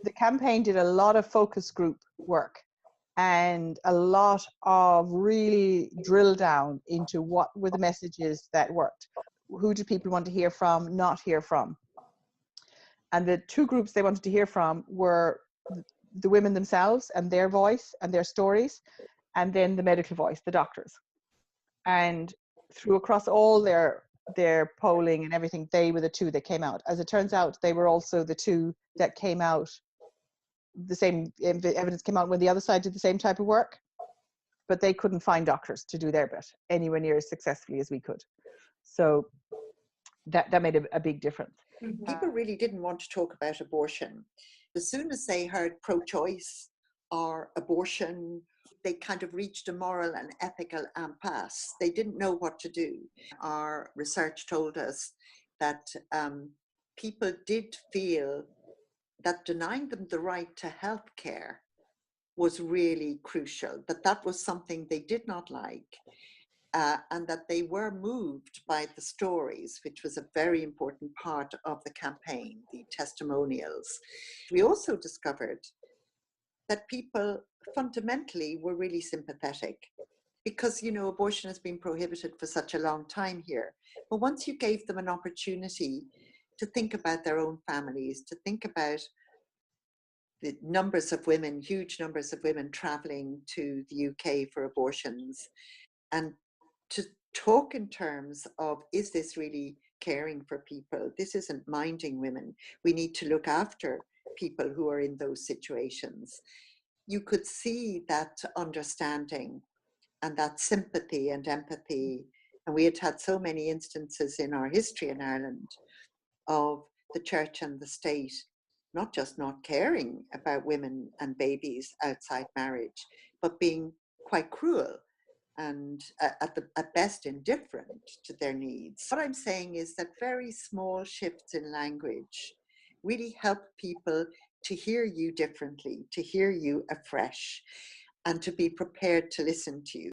the campaign did a lot of focus group work and a lot of really drill down into what were the messages that worked. Who do people want to hear from, not hear from? And the two groups they wanted to hear from were the women themselves and their voice and their stories, and then the medical voice, the doctors. And through across all their polling and everything, they were the two that came out. As it turns out, they were also the two that came out, the same evidence came out when the other side did the same type of work, but they couldn't find doctors to do their bit anywhere near as successfully as we could. So that made a big difference. People really didn't want to talk about abortion. As soon as they heard pro-choice or abortion, they kind of reached a moral and ethical impasse. They didn't know what to do. Our research told us that people did feel that denying them the right to health care was really crucial, that was something they did not like. And that they were moved by the stories, which was a very important part of the campaign, the testimonials. We also discovered that people fundamentally were really sympathetic because, you know, abortion has been prohibited for such a long time here. But once you gave them an opportunity to think about their own families, to think about the numbers of women, huge numbers of women traveling to the UK for abortions, and to talk in terms of, is this really caring for people? This isn't minding women. We need to look after people who are in those situations. You could see that understanding and that sympathy and empathy. And we had had so many instances in our history in Ireland of the church and the state not just not caring about women and babies outside marriage, but being quite cruel and at best indifferent to their needs. What I'm saying is that very small shifts in language really help people to hear you differently, to hear you afresh, and to be prepared to listen to you.